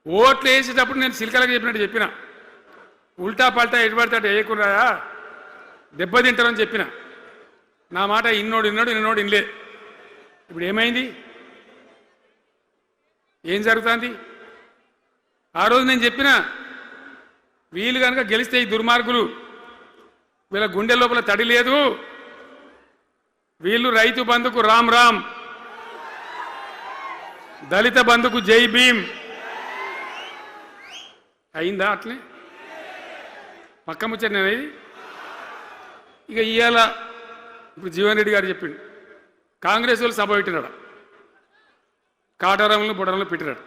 ఓట్లు వేసేటప్పుడు నేను సిల్కలకు చెప్పినట్టు చెప్పిన, ఉల్టా పల్టా ఎటుపడితే అటు వేయకుండా దెబ్బతింటారని చెప్పిన. నా మాట ఇన్నోడు ఇనలే. ఇప్పుడు ఏమైంది? ఏం జరుగుతుంది? ఆ రోజు నేను చెప్పిన, వీళ్ళు కనుక గెలిస్తే ఈ దుర్మార్గులు, వీళ్ళ గుండె లోపల తడి లేదు, వీళ్ళు రైతు బంధుకు రామ్ రామ్, దళిత బంధుకు జై భీమ్. అయిందా? అట్లే పక్క ముచ్చట నేను ఇది. ఇక ఇవాళ ఇప్పుడు జీవన్ రెడ్డి గారు చెప్పిండు, కాంగ్రెస్ వాళ్ళు సభ పెట్టినాడు, కాటారంలో బుడరంలో పెట్టినాడు,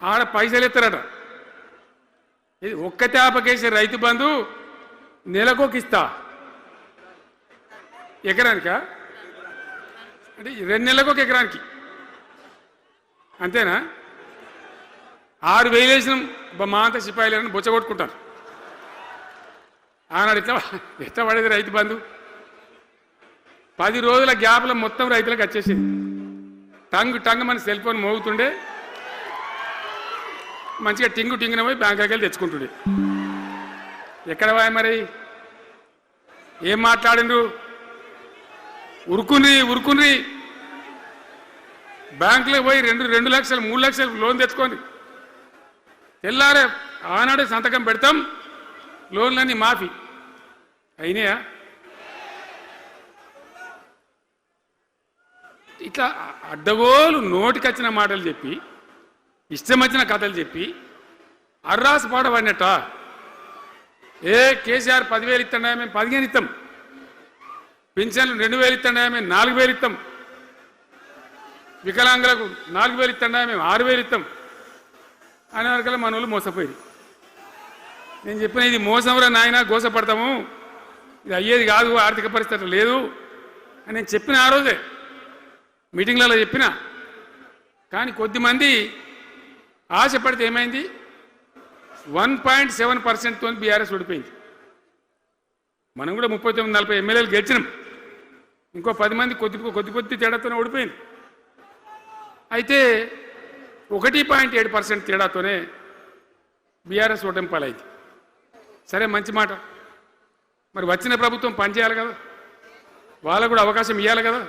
ఆడ పైసలు ఎత్తారట. ఇది ఒక్క తేపకేసే రైతు బంధు నెలకొక ఇస్తా, ఎకరానికా అంటే 2 నెలలకు ఒక ఎకరానికి అంతేనా? 6,000 వేసినాం మా అంత సిపాయిలను బొచ్చగొట్టుకుంటారు. ఆనాడు ఎట్లా పడేది రైతు బంధు? 10 రోజుల గ్యాప్లో మొత్తం రైతులకు వచ్చేసింది. టంగ్ మన సెల్ ఫోన్ మోగుతుండే, మంచిగా టింగున పోయి బ్యాంకుకి వెళ్ళి తెచ్చుకుంటుండే. ఎక్కడ పోయి మరి? ఏం మాట్లాడిండ్రు? ఉరుకుని బ్యాంకులో పోయి 2 లక్షలు 3 లక్షలు లోన్ తెచ్చుకోండి. తెల్లారే ఆనాడే సంతకం పెడతాం, లోన్లన్నీ మాఫీ అయినాయా? ఇట్లా అడ్డగోలు నోటికొచ్చిన మాటలు చెప్పి, ఇష్టం వచ్చిన కథలు చెప్పి అర్రాసు పాడబడినట్ట. కేసీఆర్ 10,000 ఇస్తాడా, మేము 15 ఇస్తాం. పింఛన్లు 2,000 ఇస్తాడా, మేము 4,000 ఇస్తాం. వికలాంగులకు 4,000 ఇస్తాడా, మేము 6,000 ఇస్తాం అనే వరకల్లా మన వాళ్ళు మోసపోయి. నేను చెప్పిన, ఇది మోసంరా నాయన, గోసపడతాము, ఇది అయ్యేది కాదు, ఆర్థిక పరిస్థితి లేదు అని నేను చెప్పిన. ఆ రోజే మీటింగ్లలో చెప్పిన. కానీ కొద్దిమంది ఆశపడితే ఏమైంది? 1.7%తో బీఆర్ఎస్ ఓడిపోయింది. మనం కూడా 39-40 ఎమ్మెల్యేలు గెలిచినాం. ఇంకో 10 మంది కొద్ది తేడాతోనే ఓడిపోయింది. అయితే 1.7% తేడాతోనే బీఆర్ఎస్ ఓటమి పాలైంది. సరే, మంచి మాట. మరి వచ్చిన ప్రభుత్వం పనిచేయాలి కదా, వాళ్ళకు కూడా అవకాశం ఇవ్వాలి కదా.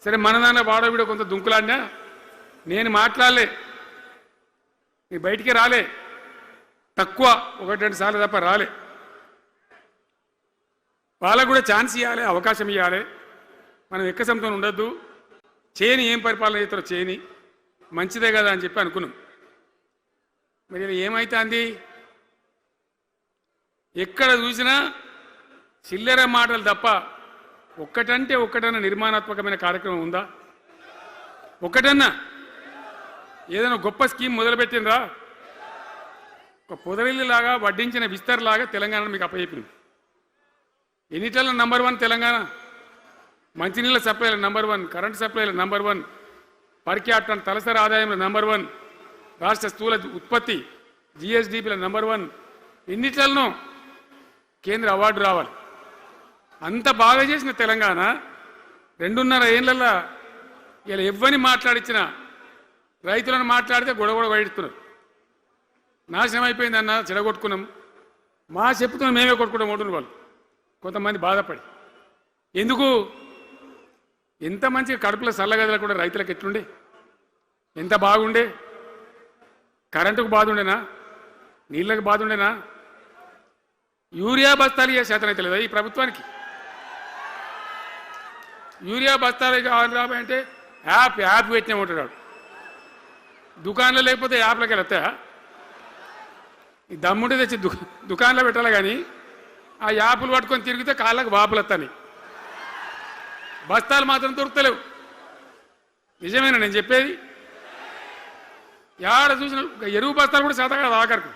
సరే, మన దాన్ని వాడో కొంత దుంకులాడినా నేను మాట్లాడలే, నీ బయటికి రాలే, తక్కువ 1-2 సార్లు తప్ప రాలే. వాళ్ళకు కూడా ఛాన్స్ ఇవ్వాలి, అవకాశం ఇవ్వాలి. మనం ఎక్కసంతో ఉండొద్దు, చేయని ఏం పరిపాలన చేస్తారో చేయని, మంచిదే కదా అని చెప్పి అనుకున్నాం. మరి ఏమైతుంది? ఎక్కడ చూసినా చిల్లర మాటలు తప్ప ఒక్కటంటే ఒక్కటన్నా నిర్మాణాత్మకమైన కార్యక్రమం ఉందా? ఒక్కటన్నా ఏదైనా గొప్ప స్కీమ్ మొదలుపెట్టినరా? ఒక పొదరిల్లులాగా వడ్డించిన విస్తరలాగా తెలంగాణ మీకు అప్పచెప్పింది. ఎన్నిట్లలో నంబర్ 1 తెలంగాణ. మంచినీళ్ళ సప్లైలో నంబర్ 1, కరెంటు సప్లైలో నంబర్ 1, పర్ క్యాపిటల్ తలసరి ఆదాయంలో నంబర్ 1, రాష్ట్ర స్థూల ఉత్పత్తి జిఎస్డిపిలో నంబర్ 1. ఎన్నిట్లలో కేంద్ర అవార్డు రావాలి. అంత బాగా చేసిన తెలంగాణ 2.5 ఏళ్లలో ఇలా ఎవ్వని మాట్లాడించిన రైతులను మాట్లాడితే గొడవ వైడుతున్నారు. నాశనం అయిపోయిందన్న, చెడగొట్టుకున్నాం, మా చెప్పుతున్నాం, మేమే కొట్టుకుంటాం ఓటున్న వాళ్ళు కొంతమంది బాధపడి. ఎందుకు? ఎంత మంచిగా కడుపులో చల్లగదలు కూడా రైతులకు ఎట్లుండే, ఎంత బాగుండే. కరెంటుకు బాధ ఉండేనా? నీళ్ళకు బాధ ఉండేనా? యూరియా బస్తాలు ఇయ్యే శాతం అయితే లేదా ఈ ప్రభుత్వానికి? యూరియా బస్తాలు కావాలి రాబోయంటే యాప్ పెట్టినే ఉంటాడు. దుకాణంలో లేకపోతే యాప్లోకి వెళ్తాయా? ఈ దమ్ముంటే తెచ్చి దుకాణంలో పెట్టాలి, కానీ ఆ యాప్లు పట్టుకొని తిరిగితే కాళ్ళకు వాపులు వస్తాయి. బస్తాలు మాత్రం దొరుకుతలేవు. నిజమేనా నేను చెప్పేది? యాడ చూసిన ఎరువు బస్తాలు కూడా శాతం కాదు ఆఖరికి.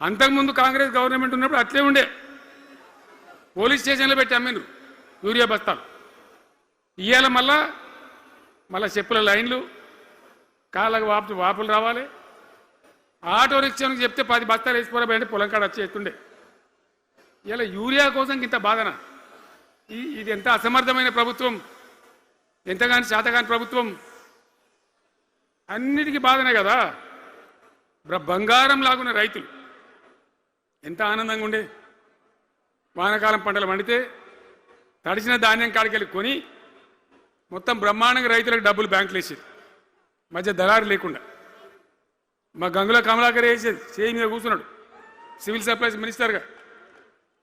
అంతకుముందు కాంగ్రెస్ గవర్నమెంట్ ఉన్నప్పుడు అట్లే ఉండే, పోలీస్ స్టేషన్లో పెట్టి అమ్మిండ్రు యూరియా బస్తాలు. ఇవాళ మళ్ళా చెప్పుల లైన్లు, కాళ్ళకు వాపులు రావాలి. ఆటో రిక్షానికి చెప్తే 10 బస్తాలు వేసిపోరాబోయంటే పొలం కాడ వచ్చి ఎత్తుండే. ఇలా యూరియా కోసం ఇంత బాధన? ఇది ఎంత అసమర్థమైన ప్రభుత్వం, ఎంతగాని శాతగాని ప్రభుత్వం. అన్నిటికీ బాధనే కదా. బంగారం లాగున్న రైతులు ఎంత ఆనందంగా ఉండే. వానాకాలం పంటలు పండితే తడిసిన ధాన్యం కాడికెళ్ళి కొని మొత్తం బ్రహ్మాండంగా రైతులకు డబ్బులు బ్యాంకులు వేసేది, మధ్య దళారు లేకుండా. మా గంగుల కమలాకర్ వేసేది, చేయి మీద కూర్చున్నాడు సివిల్ సప్లైస్ మినిస్టర్గా,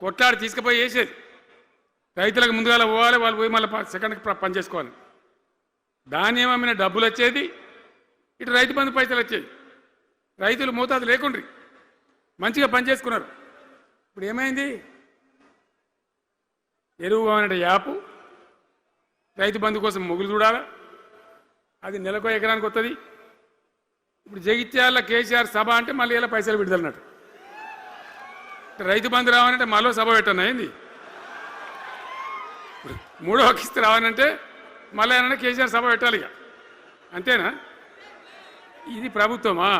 కొట్లాడి తీసుకుపోయి వేసేది. రైతులకు ముందుగా పోవాలి, వాళ్ళు పోయి మళ్ళీ సెకండ్కి పని చేసుకోవాలి. ధాన్యం అమ్మిన డబ్బులు వచ్చేది, ఇటు రైతు బంధు పైసలు వచ్చేది. రైతులు మోతాదు లేకుండ్రి, మంచిగా పనిచేసుకున్నారు. ఇప్పుడు ఏమైంది? ఎరువు అనే యాపు రైతు బంధు కోసం మొగులు చూడాలా, అది నెలకో ఎకరానికి వస్తుంది. ఇప్పుడు జగిత్యాల కేసీఆర్ సభ అంటే మళ్ళీ ఇలా పైసలు విడుదలన్నట్టు. రైతు బంధు రావాలంటే మళ్ళీ సభ పెట్టను అయింది. మూడో కిస్తీ రావాలంటే మళ్ళీ ఏమన్నా కేసీఆర్ సభ పెట్టాలి ఇక, అంతేనా? ఇది ప్రభుత్వమా?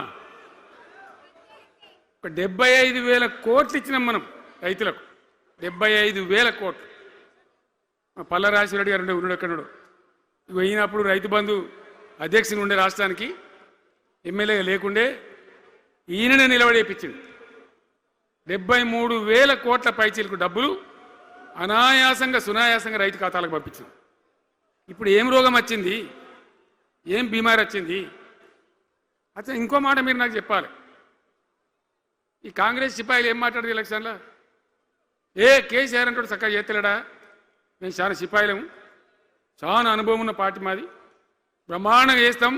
ఒక 75,000 కోట్లు ఇచ్చినాం మనం రైతులకు, 75,000 కోట్లు. మా పల్ల రాజశేఖర గారు ఉన్నాడు ఎక్కడున్నాడు, ఇవి అయినప్పుడు రైతు బంధు అధ్యక్షుని ఉండే రాష్ట్రానికి ఎమ్మెల్యేగా లేకుండే ఈయననే నిలబడేపించింది. 73,000 కోట్ల పైచీలకు డబ్బులు అనాయాసంగా సునాయాసంగా రైతు ఖాతాలకు పంపించింది. ఇప్పుడు ఏం రోగం వచ్చింది, ఏం బీమారి వచ్చింది? అచ్చా, ఇంకో మాట మీరు నాకు చెప్పాలి. ఈ కాంగ్రెస్ సిపాయిలు ఏం మాట్లాడదు ఎలక్షన్లో? కేసీఆర్ అంటాడు చక్కగా చేస్తలేడా, మేము చాలా సిపాయిలము, చాలా అనుభవం ఉన్న పార్టీ మాది, బ్రహ్మాండంగా చేస్తాం,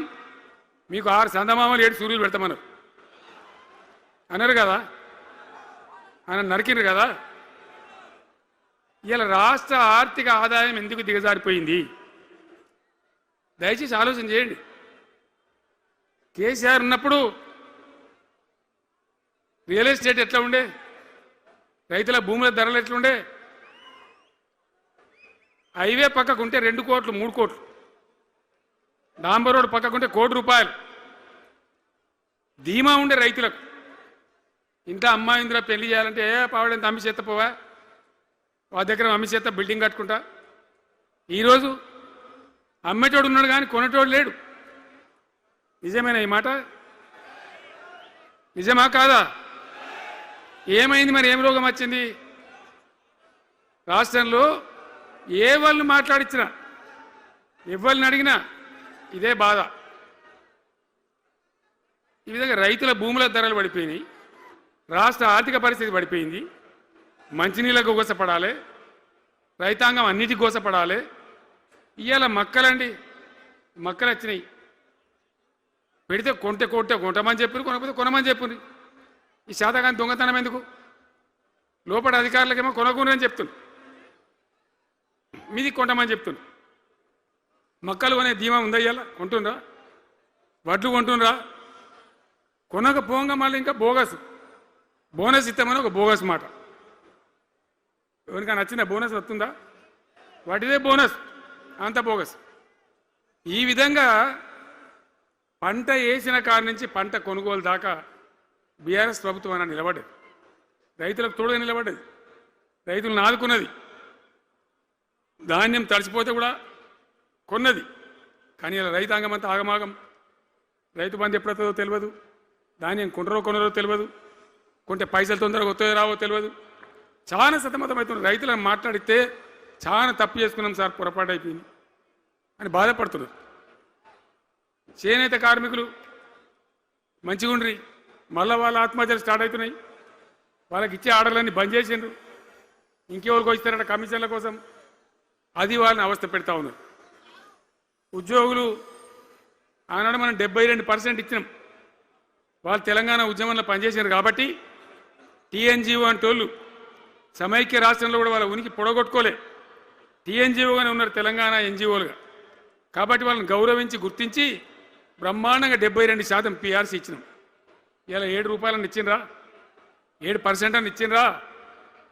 మీకు 6 సందమామలు 7 సూర్యులు పెడతామన్నారు అన్నారు కదా, ఆయన నరికినారు కదా. ఇలా రాష్ట్ర ఆర్థిక ఆదాయం ఎందుకు దిగజారిపోయింది? దయచేసి ఆలోచన చేయండి. కేసీఆర్ ఉన్నప్పుడు రియల్ ఎస్టేట్ ఎట్లా ఉండే, రైతుల భూముల ధరలు ఎట్లుండే? హైవే పక్కకుంటే 2 కోట్లు 3 కోట్లు, డాంబర్ రోడ్ పక్కకుంటే ₹1 కోటి ధీమా ఉండే రైతులకు. ఇంట్లో అమ్మాయిందిరా పెళ్లి చేయాలంటే పావడంత అమ్మి చేత పోవా, వాళ్ళ దగ్గర అమ్మి చేత బిల్డింగ్ కట్టుకుంటా. ఈరోజు అమ్మేటోడు ఉన్నాడు కానీ కొనేటోడు లేడు. నిజమేనా ఈ మాట? నిజమా కాదా? ఏమైంది మరి? ఏం రోగం వచ్చింది? రాష్ట్రంలో ఏ వాళ్ళని మాట్లాడించినా, ఎవరిని అడిగినా ఇదే బాధ. ఈ విధంగా రైతుల భూముల ధరలు పడిపోయినాయి, రాష్ట్ర ఆర్థిక పరిస్థితి పడిపోయింది, మంచినీళ్ళకు గోసపడాలి, రైతాంగం అన్నిటికీ గోసపడాలి. ఇవాళ మక్కలండి, మక్కలు వచ్చినాయి, పెడితే కొంటమని చెప్పారు, కొనకపోతే కొనమని చెప్పారు. ఈ శాతకాని దొంగతనం ఎందుకు? లోపల అధికారులకేమో కొనకూడదని చెప్తుంది, మీది కొంటమని చెప్తుంది. మక్కలు కొనే ధీమా ఉందా? ఇవాళ కొంటుండ్రా? వడ్లు కొంటుండ్రా? కొనకపోగా మళ్ళీ ఇంకా బోనస్ ఇస్తామని ఒక బోగస్ మాట. ఎవరికైనా నచ్చిన బోనస్ వస్తుందా? వాటిదే బోనస్, అంత బోగస్. ఈ విధంగా పంట వేసిన కాడి నుంచి పంట కొనుగోలు దాకా బీఆర్ఎస్ ప్రభుత్వం అన్న నిలబడ్డది, రైతులకు తోడుగా నిలబడ్డది, రైతులను ఆదుకున్నది. ధాన్యం తడిసిపోతే కూడా కొన్నది. కానీ ఇలా రైతాంగం అంతా ఆగమాగం. రైతు బంధు ఎప్పుడవుతుందో తెలియదు, ధాన్యం కొనరో తెలియదు, కొంటే పైసలు తొందరగా వస్తాయో రావో తెలియదు. చాలా సతమతమవుతున్నారు. రైతులను మాట్లాడితే చాలా తప్పు చేసుకున్నాం సార్, పొరపాటు అయిపోయింది అని బాధపడుతున్నారు. చేనేత కార్మికులు మంచిగా ఉండ్రి, మళ్ళీ వాళ్ళ ఆత్మహత్యలు స్టార్ట్ అవుతున్నాయి. వాళ్ళకి ఇచ్చే ఆర్డర్లన్నీ బంద్ చేసిండ్రు, ఇంకెవరికి వస్తారట కమిషన్ల కోసం, అది వాళ్ళని అవస్థ పెడతా ఉన్నారు. ఉద్యోగులు ఆనాడు మనం 72% ఇచ్చినాం, వాళ్ళు తెలంగాణ ఉద్యమంలో పనిచేసారు కాబట్టి టీఎన్జిఓ అంటోళ్ళు సమైక్య రాష్ట్రంలో కూడా వాళ్ళ ఉనికి పొడగొట్టుకోలే, టీఎన్జిఓగానే ఉన్నారు తెలంగాణ ఎన్జిఓలుగా. కాబట్టి వాళ్ళని గౌరవించి గుర్తించి బ్రహ్మాండంగా 72% పిఆర్సీ ఇచ్చినాం. ఇలా ₹7 ఇచ్చిండ్రా, 7% అని ఇచ్చిండ్రా?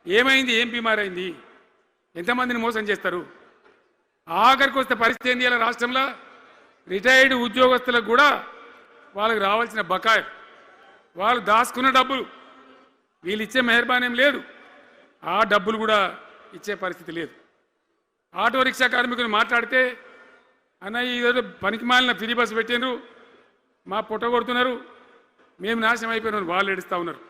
ఏమైంది? ఏం బీమారైంది? ఎంతమందిని మోసం చేస్తారు? ఆఖరికి వస్తే పరిస్థితి ఏంది? ఇలా రాష్ట్రంలో రిటైర్డ్ ఉద్యోగస్తులకు కూడా వాళ్ళకి రావాల్సిన బకాయి, వాళ్ళు దాచుకున్న డబ్బులు వీళ్ళు ఇచ్చే మెహర్బానేం లేదు, ఆ డబ్బులు కూడా ఇచ్చే పరిస్థితి లేదు. ఆటో రిక్షా కార్మికులు మాట్లాడితే అన్న ఈరోజు పనికి మాలిన ఫ్రీ బస్సు పెట్టిండ్రు, మా పొట్ట కొడుతున్నారు, మేము నాశనం అయిపోయినాం, వాళ్ళు ఏడుస్తూ ఉన్నారు.